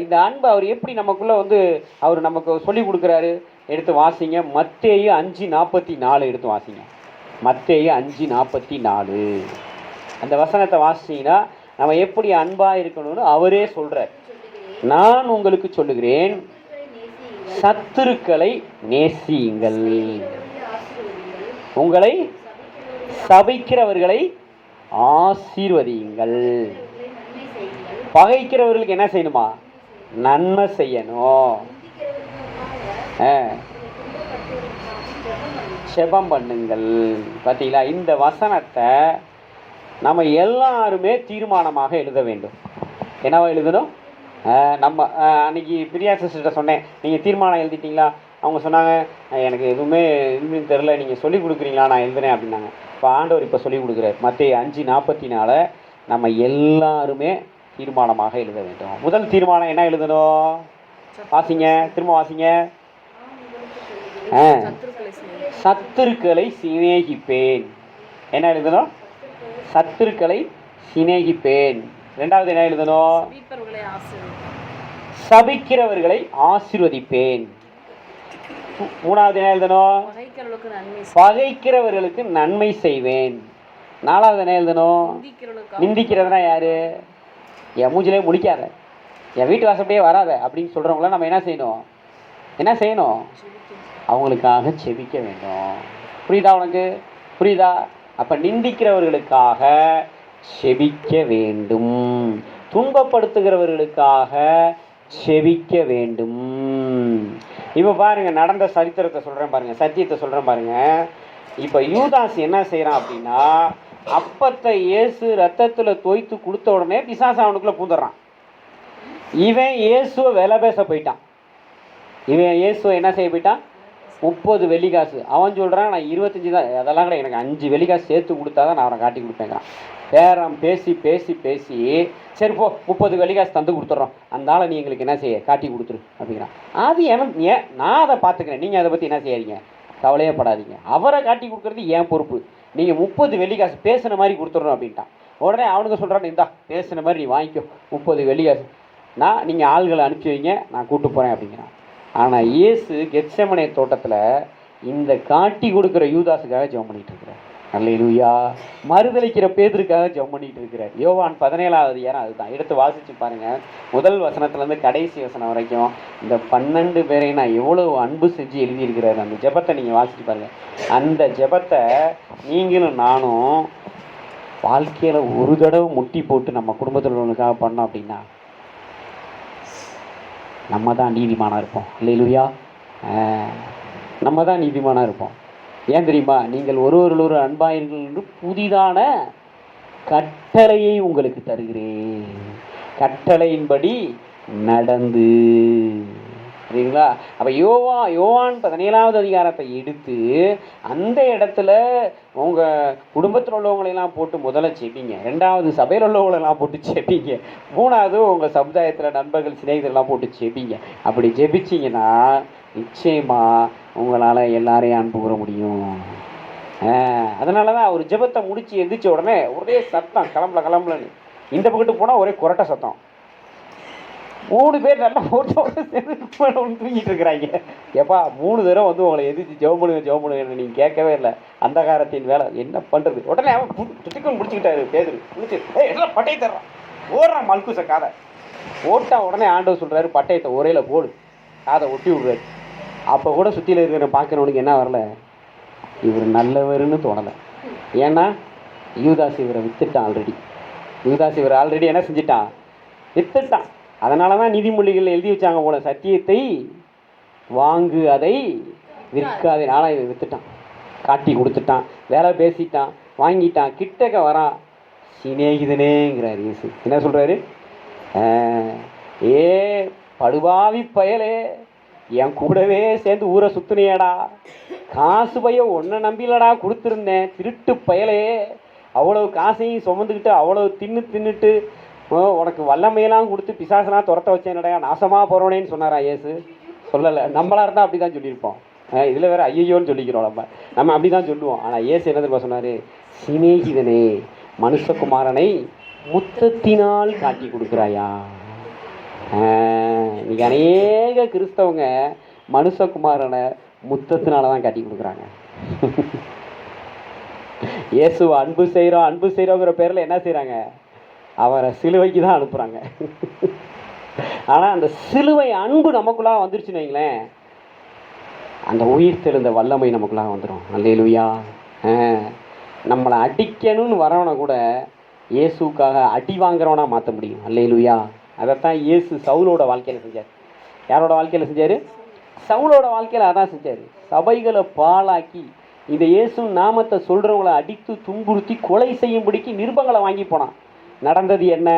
இந்த அன்பு அவர் எப்படி நமக்குள்ளே வந்து அவர் நமக்கு சொல்லி கொடுக்குறாரு? எடுத்து வாசிங்க. மத்தேயு 5:44 எடுத்து வாசிங்க. மத்தேயு 5:44 அந்த வசனத்தை வாசிச்சிங்கன்னா நம்ம எப்படி அன்பாக இருக்கணும்னு அவரே சொல்கிறார். நான் உங்களுக்கு சொல்லுகிறேன், சத்துருக்களை நேசியுங்கள், உங்களை சபிக்கிறவர்களை ஆசீர்வதியுங்கள், பகைக்கிறவர்களுக்கு என்ன செய்யணுமா? நன்மை செய்யணும். செபம் பண்ணுங்கள். பார்த்தீங்களா, இந்த வசனத்தை நம்ம எல்லாருமே தீர்மானமாக எழுத வேண்டும். என்னவா எழுதணும்? நம்ம அன்றைக்கி பிரியா சிஸ்டர்கிட்ட சொன்னேன், நீங்கள் தீர்மானம் எழுதிட்டீங்களா? அவங்க சொன்னாங்க, எனக்கு எதுவுமே தெரில, நீங்கள் சொல்லிக் கொடுக்குறீங்களா, நான் எழுதுனேன் அப்படின்னாங்க. இப்போ ஆண்டவர் இப்போ சொல்லிக் கொடுக்குறாரு. மத்தேயு 5:44 நம்ம எல்லாருமே தீர்மானமாக எழுத வேண்டும். முதல் தீர்மானம் என்ன எழுதணும்? வாசிங்க, திரும்ப வாசிங்க. சத்துருக்களை சிநேகிப்பேன். என்ன எழுதணும்? சத்துருக்களை சிநேகிப்பேன். ரெண்டாவது என்ன எழுதணும்? சபிக்கிறவர்களை ஆசீர்வதிப்பேன். மூணாவது என்ன எழுதணும்? பகைக்கிறவர்களுக்கு நன்மை செய்வேன். நாலாவது என்ன எழுதணும்? நிந்திக்கிறதுனா யாரு? என் மூஞ்சிலே முடிக்காத, என் வீட்டு வாசப்படியே வராத அப்படின்னு சொல்கிறவங்கள நம்ம என்ன செய்யணும்? என்ன செய்யணும்? அவங்களுக்காக செபிக்க வேண்டும். புரியுதா உனக்கு? புரியுதா? அப்போ நிந்திக்கிறவர்களுக்காக செபிக்க வேண்டும், துன்பப்படுத்துகிறவர்களுக்காக செபிக்க வேண்டும். இப்போ பாருங்கள், நடந்த சரித்திரத்தை சொல்கிறேன் பாருங்கள், சத்தியத்தை சொல்கிறேன் பாருங்கள். இப்போ யூதாஸ் என்ன செய்கிறான் அப்படின்னா, அப்பத்தை இயேசு ரத்தத்தில் தோய்த்து கொடுத்த உடனே பிசாசு அவனுக்குள்ளே பூந்துடுறான். இவன் இயேசுவை விலை பேச போயிட்டான். இவன் இயேசுவை என்ன செய்ய போயிட்டான்? 30 வெள்ளிக்காசு. அவன் சொல்கிறான், நான் 25 தான், அதெல்லாம் கூட எனக்கு 5 வெள்ளிக்காசு சேர்த்து கொடுத்தா தான் நான் அவனை காட்டி கொடுப்பேங்கிறான். பேரம் பேசி பேசி பேசி சரி போ 30 வெள்ளிக்காசு தந்து கொடுத்துட்றோம், அந்த ஆளை நீ எங்களுக்கு என்ன செய்ய காட்டி கொடுத்துரு அப்படிங்கிறான். அது எனக்கு ஏன், நான் அதை பார்த்துக்கிறேன், நீங்கள் அதை பற்றி என்ன செய்யாதீங்க, கவலையே படாதீங்க, அவரை காட்டி கொடுக்குறது ஏன் பொறுப்பு, நீங்கள் 30 வெள்ளிக்காசு பேசுன மாதிரி கொடுத்துட்றோம் அப்படின்ட்டான். உடனே அவனுக்கு சொல்கிறான், இந்தா பேசுன மாதிரி நீ வாங்கிக்கோ 30 வெள்ளிக்காசு, நான் நீங்கள் ஆள்களை அனுப்பி வைங்க, நான் கூப்பிட்டு போகிறேன் அப்படிங்கிறான். ஆனால் இயேசு கெத்செமனே தோட்டத்தில் இந்த காட்டி கொடுக்குற யூதாஸுக்காக ஜெபம் பண்ணிகிட்டு இருக்கிறார். அல்லேலூயா. மறுதளிக்கிற பேதுருக்காக ஜெபம் பண்ணிகிட்டு இருக்கிறார். யோவான் 17வது அதிகாரம் அதுதான். எடுத்து வாசித்து பாருங்கள், முதல் வசனத்துலேருந்து கடைசி வசனம் வரைக்கும் இந்த 12 பேரையும் நான் எவ்வளோ அன்பு செஞ்சு எழுதியிருக்கிறார். அந்த ஜெபத்தை நீங்கள் வாசித்து பாருங்கள். அந்த ஜெபத்தை நீங்களும் நானும் வாழ்க்கையில் ஒரு தடவை முட்டி போட்டு நம்ம குடும்பத்தில் உள்ளவனுக்காக பண்ணோம் அப்படின்னா நம்ம தான் நீதிமானாக இருப்போம். அல்லேலூயா. நம்ம தான் நீதிமானாக இருப்போம். ஏன் தெரியுமா? நீங்கள் ஒருவரோடு அன்பாயிருங்கள் என்று புதிதான கட்டளையை உங்களுக்கு தருகிறேன், கட்டளையின்படி நடந்து. சரிங்களா? அப்போ யோவான் 17வது அதிகாரத்தை எடுத்து அந்த இடத்துல உங்கள் குடும்பத்தில் உள்ளவங்களெல்லாம் போட்டு முதல்ல செபிங்க, ரெண்டாவது சபையில் உள்ளவங்களெல்லாம் போட்டு செபிங்க, மூணாவது உங்கள் சமுதாயத்தில் நண்பர்கள் சிநேகிதரெல்லாம் போட்டு செபிங்க. அப்படி ஜெபிச்சிங்கன்னா நிச்சயமாக உங்களால் எல்லாரையும் அன்பு கூற முடியும். அதனால தான் ஒரு ஜெபத்தை முடித்து எந்திரிச்ச உடனே ஒரே சத்தம், கிளம்பலன்னு. இந்த பக்கத்து போனால் ஒரே குரட்டை சத்தம். 3 பேர் நல்லா போட்டு தூங்கிட்டு இருக்கிறாங்க. எப்பா 3 தடவை வந்து உங்களை எதிர்த்து ஜெபம் பண்ணுங்க நீங்கள் கேட்கவே இல்லை. அந்த காரத்தின் வேலை என்ன பண்ணுறது? உடனே அவன் துட்டிக்கும் முடிச்சுக்கிட்டாரு. பேதுரு முடிச்சு எல்லாம் பட்டையை தர்றான், ஓடுறான் மல்குச காதை ஓட்டா. உடனே ஆண்டவர் சொல்கிறாரு, பட்டயத்தை ஒரேல போடு, காதை ஒட்டி விடுறாரு. அப்போ கூட சுற்றியில் இருக்கிற பார்க்குறவனுக்கு என்ன வரல, இவர் நல்லவருன்னு தோணலை. ஏன்னா யூதாஸ் இவரை வித்துட்டான் ஆல்ரெடி. யூதாஸ் இவரை ஆல்ரெடி என்ன செஞ்சிட்டான்? வித்துட்டான். அதனால தான் நீதிமொழிகள் எழுதி வச்சாங்க போல, சத்தியத்தை வாங்கு அதை விற்காதே. ஆனால் இதை வித்துட்டான், காட்டி கொடுத்துட்டான், வேலை பேசிட்டான், வாங்கிட்டான், கிட்டக்க வரான். சிநேகிதனேங்கிறார் இயேசு. என்ன சொல்கிறாரு? ஏ படுபாவி பயலே, என் கூடவே சேர்ந்து ஊரை சுற்றுனியடா, காசு பைய ஒன்றை நம்பிலடா கொடுத்துருந்தேன், திருட்டு பயலே, அவ்வளோ காசையும் சுமந்துக்கிட்டு அவ்வளோ தின்னுட்டு உனக்கு வல்லமையெல்லாம் கொடுத்து பிசாசெல்லாம் துரத்த வச்சேன்டா, நாசமாக போகிறோனேன்னு சொன்னாரா இயேசு? சொல்லலை. நம்மளாக இருந்தால் அப்படி தான் சொல்லியிருப்போம். இதில் வேறு ஐயோன்னு சொல்லிக்கிறோம். நம்ம அப்படி தான் சொல்லுவோம். ஆனால் இயேசு என்ன தெரியுமா சொன்னார்? சிநேகிதனே, மனுஷகுமாரனை முத்தத்தினால் காட்டி கொடுக்குறாயா. இன்னைக்கு அநேக கிறிஸ்தவங்க மனுஷகுமாரனை முத்தத்தினால தான் காட்டி கொடுக்குறாங்க. இயேசுவை அன்பு செய்கிறோங்கிற பேரில் என்ன செய்கிறாங்க? அவரை சிலுவைக்கு தான் அனுப்புகிறாங்க. ஆனால் அந்த சிலுவை அன்பு நமக்குள்ளாக வந்துருச்சுன்னு வைங்களேன், அந்த உயிர் தெழுந்த வல்லமை நமக்குள்ளாக வந்துடும். அல்லேலூயா. நம்மளை அடிக்கணும்னு வரவனை கூட இயேசுக்காக அடி வாங்குறவனா மாற்ற முடியும். அல்லேலூயா. அதைத்தான் இயேசு சவுலோட வாழ்க்கையில் செஞ்சார். யாரோட வாழ்க்கையில் செஞ்சார்? சவுலோட வாழ்க்கையில் அதான் செஞ்சார். சபைகளை பாழாக்கி இந்த இயேசு நாமத்தை சொல்கிறவங்களை அடித்து துன்புறுத்தி கொலை செய்யும்படிக்கு நிருபங்களை வாங்கி போனான். நடந்தது என்ன?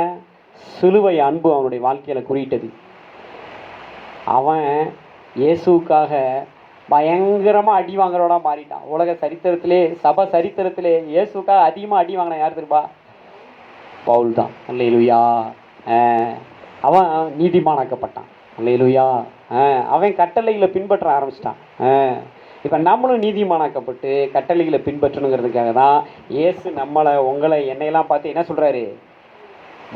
சிலுவை அன்பு அவனுடைய வாழ்க்கையில் குறியிட்டது. அவன் இயேசுக்காக பயங்கரமாக அடி வாங்குறவனா மாறிட்டான். உலக சரித்திரத்திலே, சபை சரித்திரத்திலே இயேசுக்காக அதிகமாக அடி வாங்கின யார் தெரியுமா? பவுல் தான். அல்லேலூயா. அவன் நீதிமானாக்கப்பட்டான். அல்லேலூயா. அவன் கட்டளைகளை பின்பற்ற ஆரம்பிச்சிட்டான். இப்போ நம்மளும் நீதிமானாக்கப்பட்டு கட்டளைகளை பின்பற்றணுங்கிறதுக்காக தான் இயேசு நம்மளை, உங்களை, என்னையெல்லாம் பார்த்து என்ன சொல்கிறாரு?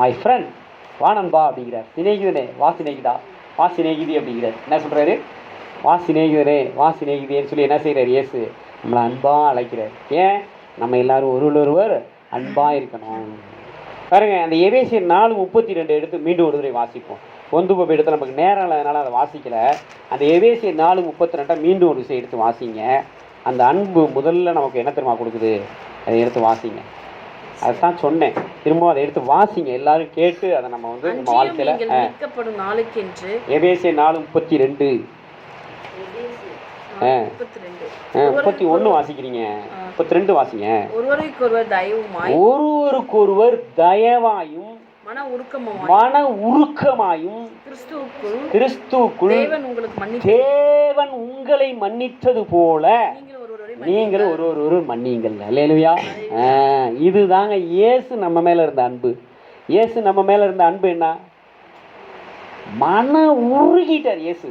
மை ஃப்ரெண்ட், வா நண்பா அப்படிங்கிறார். சிநேகிதனே, வா சிநேகிதா, வா சிநேகிதி அப்படிங்கிறார். என்ன சொல்கிறாரு? வா சிநேகிதரே, வா சிநேகிதின்னு சொல்லி என்ன செய்கிறார்? இயேசு நம்மளை அன்பாக அழைக்கிறார். ஏன்? நம்ம எல்லாரும் ஒருவர் அன்பாக இருக்கணும். பாருங்க, அந்த எபேசியர் 4:32 எடுத்து மீண்டும் ஒரு தடவை வாசிப்போம். ஒந்துபோய் இடத்துல நமக்கு நேரம் இல்லாதனால அதை வாசிக்கலை. அந்த எபேசியர் 4:32 மீண்டும் ஒரு விஷயம் எடுத்து வாசிங்க. அந்த அன்பு முதல்ல நமக்கு என்ன தெரியுமா கொடுக்குது? அதை எடுத்து வாசிங்க. அதுதான் சொன்னேன், திரும்ப அதை எடுத்து வாசிங்க. எல்லாரும் கேட்டு அதை நம்ம வந்து நம்ம வாழ்க்கையில் எபேசியர் 4:32 31 வாசிக்கிறீங்க, 32 வாசிங்க. ஒருவருக்கொருவர் தயவாயும் மன உருக்கமாயும் கிறிஸ்துவுக்குள் தேவன் உங்களை மன்னித்தது போல நீங்கள் ஒருவர் மன்னியுங்கள். அல்லேலூயா. இதுதாங்க இயேசு நம்ம மேல இருந்த அன்பு. இயேசு நம்ம மேல இருந்த அன்பு என்ன? மன உருகிட்டார் இயேசு.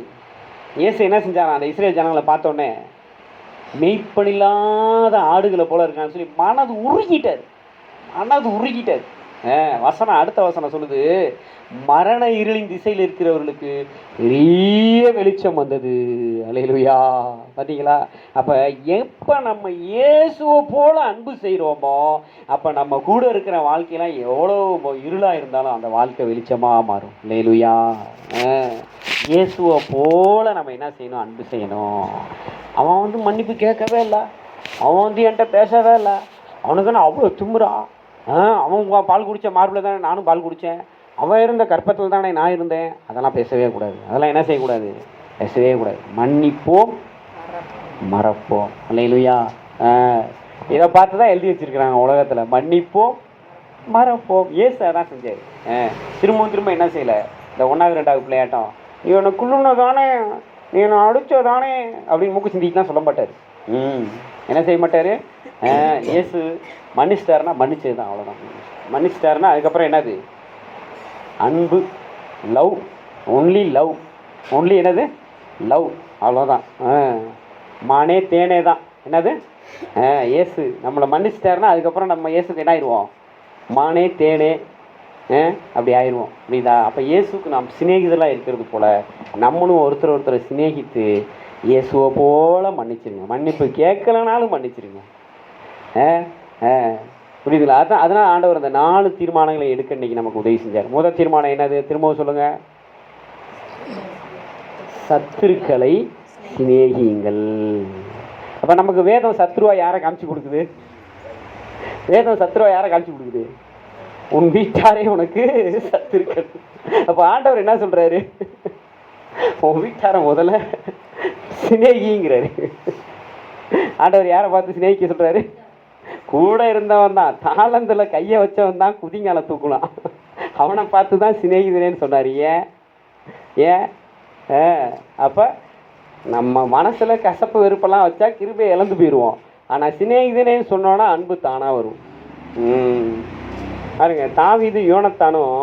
இயேசு என்ன செஞ்சாரா? அந்த இஸ்ரேல் ஜனங்களை பார்த்தோன்னே மெய்ப்பனில்லாத ஆடுகளை போல இருக்கான்னு சொல்லி மனது உருகிட்டார். வசனம், அடுத்த வசனம் சொல்லுது, மரண இருளின் திசையில் இருக்கிறவர்களுக்கு பெரிய வெளிச்சம் வந்தது. அல்லேலூயா. பார்த்தீங்களா? அப்போ எப்போ நம்ம இயேசுவை போல அன்பு செய்கிறோமோ அப்போ நம்ம கூட இருக்கிற வாழ்க்கையெல்லாம் எவ்வளோ இருளாக இருந்தாலும் அந்த வாழ்க்கை வெளிச்சமாக மாறும். அல்லேலூயா. இயேசுவை போல நம்ம என்ன செய்யணும்? அன்பு செய்யணும். அவன் வந்து மன்னிப்பு கேட்கவே இல்லை, அவன் வந்து என்கிட்ட பேசவே இல்லை, அவனுக்கு நான் அவ்வளோ திமுறா, அவன் பால் குடித்த மார்பில் தானே நானும் பால் குடித்தேன், அவன் இருந்த கற்பத்தில் தானே நான் இருந்தேன், அதெல்லாம் பேசவே கூடாது. அதெல்லாம் என்ன செய்யக்கூடாது? பேசவே கூடாது. மன்னிப்போம், மறப்போம். அல்லேலூயா. இதை பார்த்து தான் எழுதி வச்சிருக்கிறாங்க உலகத்தில், மன்னிப்போம், மறப்போம். ஏசு அதான் செஞ்சார். திரும்ப என்ன செய்யலை? இந்த 1வது 2வது பிள்ளையாட்டம், நீ உன்னை குள்ளுன தானே, நீ என்னை அடிச்ச தானே அப்படின்னு மூக்கு சிந்திக்கலாம் சொல்ல மாட்டார். என்ன செய்ய மாட்டார்? இயேசு மன்னிச்சிட்டாருன்னா மன்னிச்சது தான், அவ்வளோதான். மன்னிச்சிட்டாருன்னா அதுக்கப்புறம் என்னது? அன்பு, லவ், ஒன்லி லவ், ஒன்லி என்னது? லவ், அவ்வளோதான். மானே தேனே தான். என்னது? இயேசு நம்மளை மன்னிச்சிட்டாருன்னா அதுக்கப்புறம் நம்ம இயேசுக்கு என்ன ஆயிடுவோம்? மானே தேனே அப்படி ஆயிடுவோம். புரியுதா? அப்போ இயேசுக்கு நாம் சிநேகிதலாக இருக்கிறது போல் நம்மளும் ஒருத்தரை சிநேகித்து இயேசுவை போல் மன்னிச்சிருங்க. மன்னிப்பு கேட்கலனாலும் மன்னிச்சிருங்க. புரியுதுங்களா? அதனால் ஆண்டவர் அந்த 4 தீர்மானங்களை எடுக்க இன்றைக்கி நமக்கு உதவி செஞ்சார். முதல் தீர்மானம் என்னது? திரும்பவும் சொல்லுங்கள். சத்துருக்களை சிநேகியுங்கள். அப்போ நமக்கு வேதம் சத்ருவா யாரை காமிச்சு கொடுக்குது? வேதம் சத்ருவா யாரை காமிச்சு கொடுக்குது? உன் வீட்டாரே உனக்கு சத்துருக்கள். அப்போ ஆண்டவர் என்ன சொல்கிறாரு? உன் வீட்டாரை முதல்ல சிநேகிங்கிறாரு. ஆண்டவர் யாரை பார்த்து சிநேகிக்க சொல்கிறாரு? கூட இருந்தவன் தான், தாளந்தில் கையை வச்சவன் தான் குதிங்கால தூக்கலாம், அவனை பார்த்து தான் சிநேகிதனேன்னு சொன்னார். ஏன்? அப்போ நம்ம மனசில் கசப்பு வெறுப்பெல்லாம் வச்சா கிருபையை இழந்து போயிடுவோம். ஆனால் சிநேகிதனேன்னு சொன்னோன்னா அன்பு தானாக வரும். பாருங்க, தாவீது யோனத்தானும்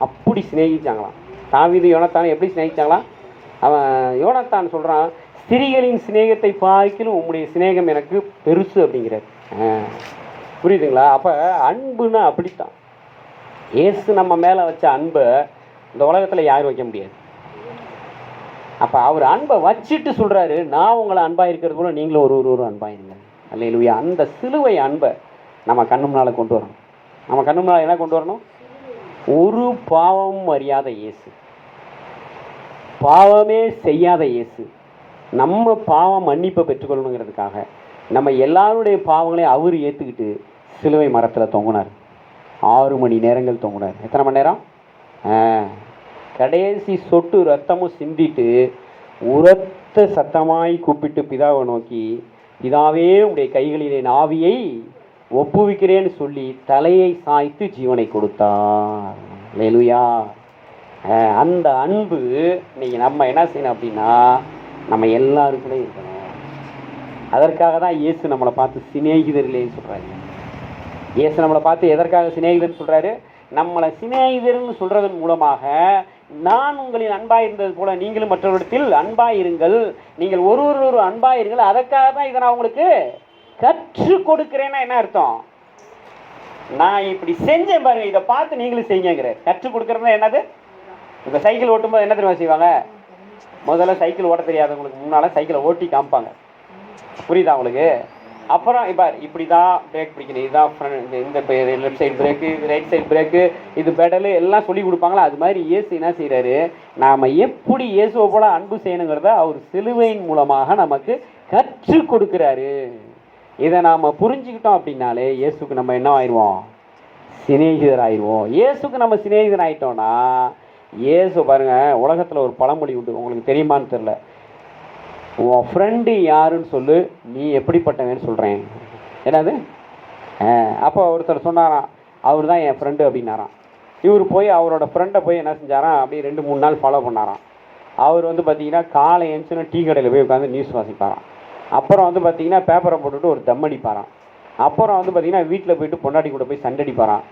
அப்படி சிநேகிச்சாங்களாம். தாவீது யோனத்தானும் எப்படி சிநேகிச்சாங்களாம்? அவன் யோனத்தான் சொல்கிறான், ஸ்திரீகளின் சிநேகத்தை பார்க்கிலும் உம்முடைய சிநேகம் எனக்கு பெருசு அப்படிங்கிறார். புரியுதுங்களா? அப்போ அன்புன்னா அப்படித்தான். இயேசு நம்ம மேலே வச்ச அன்பை இந்த உலகத்தில் யாரும் வைக்க முடியாது. அப்போ அவர் அன்பை வச்சுட்டு சொல்கிறாரு, நான் உங்களை அன்பாக இருக்கிறது போல நீங்களும் ஒரு அன்பாயிருங்க. அல்லேலூயா. அந்த சிலுவை அன்பை நம்ம கண்ணு முன்னால் கொண்டு வரணும். நம்ம கண்ணு முன்னால் என்ன கொண்டு வரணும்? ஒரு பாவமும் அறியாத இயேசு, பாவமே செய்யாத இயேசு, நம்ம பாவம் மன்னிப்பை பெற்றுக்கொள்ளணுங்கிறதுக்காக நம்ம எல்லாருடைய பாவங்களையும் அவர் ஏற்றுக்கிட்டு சிலுவை மரத்தில் தொங்கினார். 6 மணி நேரங்கள் தொங்கினார். எத்தனை மணி நேரம்? கடைசி சொட்டு ரத்தமும் சிந்திட்டு உரத்த சத்தமாய் கூப்பிட்டு பிதாவை நோக்கி, பிதாவே உடைய கைகளிலே என் ஆவியை ஒப்புவிக்கிறேன்னு சொல்லி தலையை சாய்த்து ஜீவனை கொடுத்தார். அல்லேலூயா. அந்த அன்பு இன்னைக்கு நம்ம என்ன செய்யணும் அப்படின்னா நம்ம எல்லாருக்குள்ளே இருக்கணும். அதற்காக தான் இயேசு நம்மளை பார்த்து சிநேகிதர்களேன்னு சொல்கிறாரு. இயேசு நம்மளை பார்த்து எதற்காக சிநேகிதர்னு சொல்கிறாரு? நம்மளை சிநேகிதர்னு சொல்கிறதன் மூலமாக நான் உங்களின் அன்பாக இருந்தது போல நீங்களும் மற்றவரிடத்தில் அன்பாக இருங்கள், நீங்கள் ஒரு அன்பாக இருங்கள். அதற்காக தான் இதை நான் உங்களுக்கு கற்றுக் கொடுக்குறேன்னா என்ன அர்த்தம்? நான் இப்படி செஞ்சேன் பாருங்க, இதை பார்த்து நீங்களும் செய்யுங்கிற. கற்றுக் கொடுக்குறதுனா என்னது? இப்போ சைக்கிள் ஓட்டும்போது என்ன தெரியுமா செய்வாங்க? முதல்ல சைக்கிள் ஓட்ட தெரியாதவங்களுக்கு முன்னால் சைக்கிளை ஓட்டி காமிப்பாங்க. புரியுதா உங்களுக்கு? அப்புறம் இப்போ இப்படி தான் பிரேக் பிடிக்கணும், இதுதான் இந்த லெஃப்ட் சைடு பிரேக்கு, இது ரைட் சைடு பிரேக்கு, இது பெடலு எல்லாம் சொல்லி கொடுப்பாங்களா? அது மாதிரி இயேசு என்ன செய்கிறாரு? நாம் எப்படி இயேசுவை போல அன்பு செய்யணுங்கிறத அவர் சிலுவையின் மூலமாக நமக்கு கற்றுக் கொடுக்குறாரு. இதை நாம் புரிஞ்சுக்கிட்டோம் அப்படின்னாலே இயேசுக்கு நம்ம என்ன ஆயிடுவோம்? சிநேகிதர் ஆயிடுவோம். இயேசுக்கு நம்ம சிநேகிதர் ஆகிட்டோன்னா இயேசு பாருங்கள், உலகத்தில் ஒரு பழமொழி உண்டு, உங்களுக்கு தெரியுமான்னு தெரில. உன் ஃப்ரெண்டு யாருன்னு சொல்லு, நீ எப்படிப்பட்டவன்னு சொல்கிறேன். என்னது? அப்போ ஒருத்தர் சொன்னாராம், அவர் தான் என் ஃப்ரெண்டு அப்படின்னாராம். இவர் போய் அவரோட ஃப்ரெண்டை போய் என்ன செஞ்சாராம், அப்படியே 2-3 நாள் ஃபாலோ பண்ணாராம். அவர் வந்து பார்த்தீங்கன்னா காலை எழுந்துச்சுன்னா டீ கடையில் போய் உட்காந்து நியூஸ் வாசிப்பாராம். அப்புறம் வந்து பார்த்தீங்கன்னா பேப்பரை போட்டுவிட்டு ஒரு தம் அடிப்பாராம். அப்புறம் வந்து பார்த்தீங்கன்னா வீட்டில் போயிட்டு பொண்டாட்டி கூட போய் சண்டடிப்பாராம்.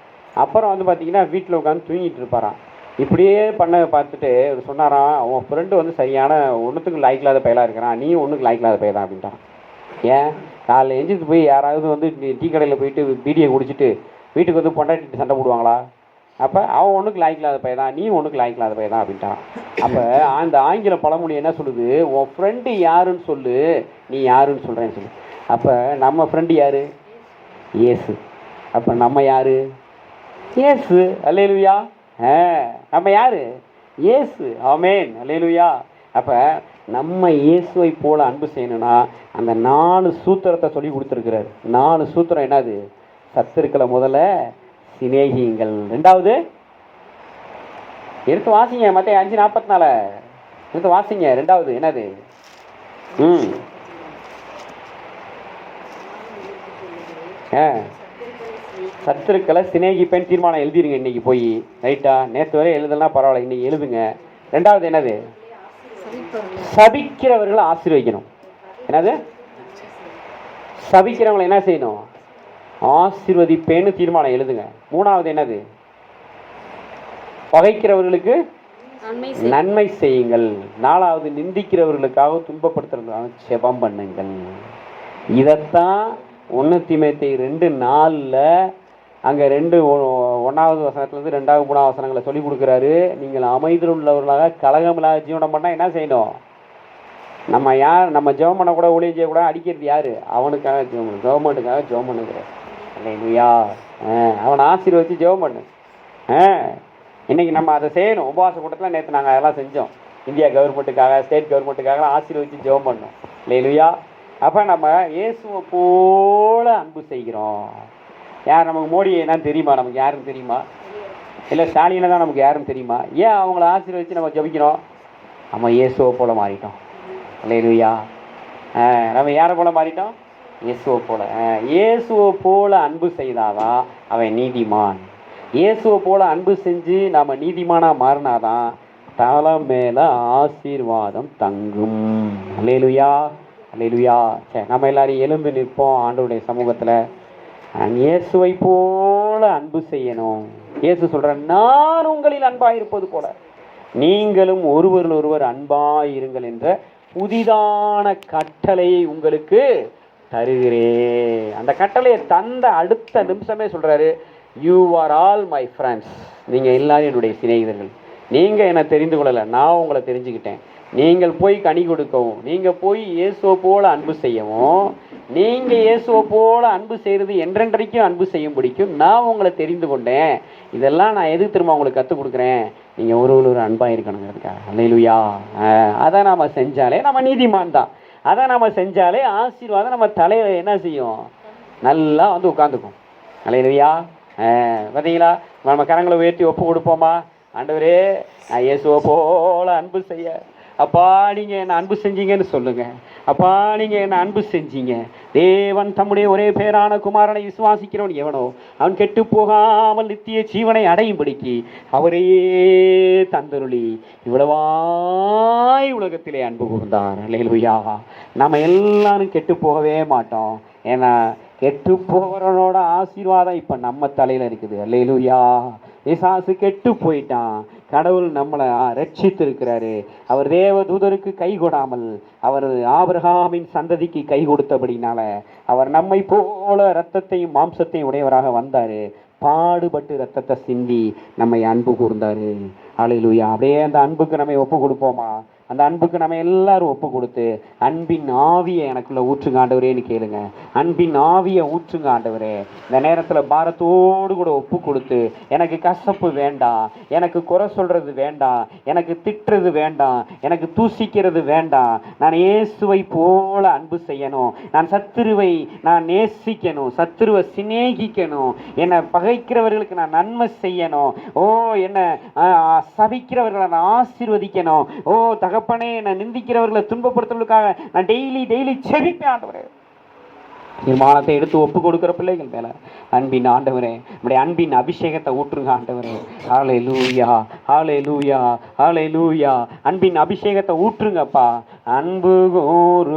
அப்புறம் வந்து பார்த்தீங்கன்னா வீட்டில் உட்காந்து தூங்கிட்டு இருப்பாராம். இப்படியே பண்ண பார்த்துட்டு அவர் சொன்னாராம், உன் ஃப்ரெண்டு வந்து சரியான ஒன்றுத்துக்கு லாய்க்கில்லாத பையலாக இருக்கிறான், நீயும் ஒன்றுக்கு லாய்க்கில்லாத பையன் தான் அப்படின்ட்டான். ஏன்? காலையில் எஞ்சிட்டு போய் யாராவது வந்து டீ கடையில் போயிட்டு பீடியை குடிச்சிட்டு வீட்டுக்கு வந்து பொண்டாட்டிட்டு சண்டை போடுவாங்களா? அப்போ அவன் ஒன்றுக்கு லாய்க்கில்லாத பையன் தான், நீ ஒன்றுக்கு லாய்க்கில்லாத பையன் தான் அப்படின்ட்டான். அப்போ அந்த ஆங்கில பழமொழி என்ன சொல்லுது? உன் ஃப்ரெண்டு யாருன்னு சொல்லு, நீ யாருன்னு சொல்கிறேன்னு சொல்லு. அப்போ நம்ம ஃப்ரெண்டு யார்? இயேசு. அப்போ நம்ம யார்? இயேசு. அல்லேலூயா. நம்ம யாரு? இயேசு. ஆமென். அல்லேலூயா. அப்போ நம்ம இயேசுவை போல அன்பு செய்யணும்னா அந்த 4 சூத்திரத்தை சொல்லி கொடுத்துருக்கிறார். 4 சூத்திரம் என்னது? சத்துருக்களை முதல்ல சிநேகியுங்கள். 2வது எடுத்து வாசிங்க, மத்தேயு 5:44 எடுத்து வாசிங்க. 2வது என்னது? சத்துருக்களை சிநேகிப்பேன் தீர்மானம் எழுதிருங்க இன்னைக்கு போய். ரைட்டா? நேற்று வரை எழுதலாம் பரவாயில்ல, இன்னைக்கு எழுதுங்க. 2வது என்னது? சபிக்கிறவர்களை ஆசீர்வதிக்கணும். என்னது? சபிக்கிறவங்களை என்ன செய்யணும்? ஆசீர்வதிப்பேன்னு தீர்மானம் எழுதுங்க. 3வது என்னது? பகைக்கிறவர்களுக்கு நன்மை செய்யுங்கள். 4வது நிந்திக்கிறவர்களுக்காக துன்பப்படுத்துறதுக்காக செபம் பண்ணுங்கள். இதைத்தான் 1 தீமோத்தேயு 2:4 அங்கே 1வது வசனத்துலேருந்து 2வது 3வது வசனங்களை சொல்லி கொடுக்குறாரு. நீங்கள் அமைதியில் உள்ளவர்களாக கலகமில்லாத ஜீவனம் பண்ணால் என்ன செய்யணும்? நம்ம யார்? நம்ம ஜெபம் பண்ணக்கூட ஊழியம் செய்யக்கூட அடிக்கிறது யார்? அவனுக்காக ஜெபம் பண்ணு, கவர்மெண்ட்டுக்காக ஜெபம் பண்ணுங்கிறார். இல்லையா? அவனை ஆசீர்வதிச்சு ஜெபம் பண்ணு. இன்றைக்கி நம்ம அதை செய்யணும். உபவாச கூட்டத்தில் நேற்று நாங்கள் அதெல்லாம் செஞ்சோம். இந்தியா கவர்மெண்ட்டுக்காக, ஸ்டேட் கவர்மெண்ட்டுக்காக ஆசீர்வதிச்சு ஜெபம் பண்ணோம். இல்லையா? அப்போ நம்ம இயேசுவை போல அன்பு செய்கிறோம். யார்? நமக்கு மோடி என்னன்னு தெரியுமா? நமக்கு யாருன்னு தெரியுமா? இல்லை ஸ்டாலினை தான் நமக்கு யாருன்னு தெரியுமா? ஏன் அவங்கள ஆசீர்வதிச்சு நம்ம ஜபிக்கிறோம்? நம்ம இயேசுவை போல மாறிட்டோம். அல்லேலூயா. நம்ம யாரை போல மாறிட்டோம்? இயேசுவை போல. இயேசுவை போல அன்பு செய்தாதான் அவன் நீதிமான். இயேசுவை போல அன்பு செஞ்சு நாம் நீதிமானாக மாறினாதான் தலை மேலே ஆசீர்வாதம் தங்கும். அல்லேலூயா. அல்லேலூயா. சரி, நம்ம எல்லாரும் எழுந்து நிற்போம் ஆண்டவருடைய சமூகத்தில். இயேசுவை போல அன்பு செய்யணும். இயேசு சொல்ற, நான் உங்களில் அன்பாயிருப்பது போல நீங்களும் ஒருவர் அன்பாயிருங்கள் என்ற புதிதான கட்டளையை உங்களுக்கு தருகிறேன். அந்த கட்டளையை தந்த அடுத்த நிமிஷமே சொல்றாரு, you are all my friends. நீங்க எல்லாரும் என்னுடைய சிநேகிதர்கள். நீங்க என்னை தெரிந்து கொள்ளலை, நான் உங்களை தெரிஞ்சுக்கிட்டேன். நீங்கள் போய் கனி கொடுக்கவும், நீங்கள் போய் இயேசுவை போல அன்பு செய்யவும், நீங்கள் இயேசுவை போல அன்பு செய்கிறது என்றென்றைக்கும் அன்பு செய்யும் பிடிக்கும். நான் உங்களை தெரிந்து கொண்டேன். இதெல்லாம் நான் எதுக்கு திரும்ப உங்களுக்கு கற்றுக் கொடுக்குறேன்? நீங்கள் ஒரு அன்பாக இருக்கணுங்கிறதுக்காக. அல்லேலூயா. அதை நாம் செஞ்சாலே நம்ம நீதிமான் தான். அதை நம்ம செஞ்சாலே ஆசீர்வாதம் நம்ம தலையில் என்ன செய்யும்? நல்லா வந்து உட்காந்துக்கும். அல்லேலூயா. பார்த்தீங்களா? நம்ம கரங்களை உயர்த்தி ஒப்பு கொடுப்போமா? ஆண்டவரே, நான் இயேசுவை போல அன்பு செய்ய அப்பா நீங்கள் என்ன அன்பு செஞ்சீங்கன்னு சொல்லுங்க. அப்பா நீங்கள் என்ன அன்பு செஞ்சீங்க. தேவன் தம்முடைய ஒரே பேரான குமாரனை விசுவாசிக்கிறவன் எவனோ அவன் கெட்டு போகாமல் நித்திய ஜீவனை அடையும்படிக்கு அவரையே தந்தருளி இவ்வளவாய் உலகத்திலே அன்பு கூர்ந்தார். அல்லேலூயா. நம்ம எல்லாரும் கெட்டு போகவே மாட்டோம். ஏன்னா கெட்டு போகிறவனோட ஆசீர்வாதம் இப்போ நம்ம தலையில் இருக்குது. அல்லேலூயா. பிசாசு கெட்டு போயிட்டான். கடவுள் நம்மளை ரட்சித்திருக்கிறாரு. அவர் தேவ தூதருக்கு கை கொடாமல் அவர் ஆபிரகாமின் சந்ததிக்கு கை கொடுத்தபடினால அவர் நம்மை போல இரத்தத்தையும் மாம்சத்தையும் உடையவராக வந்தார். பாடுபட்டு இரத்தத்தை சிந்தி நம்மை அன்பு கூர்ந்தாரு. அல்லேலூயா. அப்படியே அந்த அன்புக்கு நம்ம ஒப்பு கொடுப்போமா? அந்த அன்புக்கு நம்ம எல்லாரும் ஒப்பு கொடுத்து அன்பின் ஆவியை எனக்குள்ள ஊற்றுங்க ஆண்டவரேன்னு கேளுங்க. அன்பின் ஆவியை ஊற்றுங்க ஆண்டவரே. இந்த நேரத்தில் பாரத்தோடு கூட ஒப்பு கொடுத்து எனக்கு கசப்பு வேண்டாம், எனக்கு குறை சொல்றது வேண்டாம், எனக்கு திட்டுறது வேண்டாம், எனக்கு தூசிக்கிறது வேண்டாம். நான் இயேசுவை போல அன்பு செய்யணும். நான் சத்துருவை நான் நேசிக்கணும், சத்துருவை சிநேகிக்கணும். என்னை பகைக்கிறவர்களுக்கு நான் நன்மை செய்யணும். ஓ, என்னை சபிக்கிறவர்களை நான் ஆசீர்வதிக்கணும். ஓ தகப்பனே, நான் நிந்திக்கிறவர்களை துன்பப்படுத்துவதற்காக நான் டெய்லி செபிப்பேன் ஆண்டவரே. தீர்மானத்தை எடுத்து ஒப்பு கொடுக்கிற பிள்ளைகள் மேல அன்பின் ஆண்டவரே, நம்முடைய அன்பின் அபிஷேகத்தை ஊற்றுங்க ஆண்டவரே. ஹல்லேலூயா, ஹல்லேலூயா, ஹல்லேலூயா. அன்பின் அபிஷேகத்தை ஊற்றுங்கப்பா. அன்பு கூறு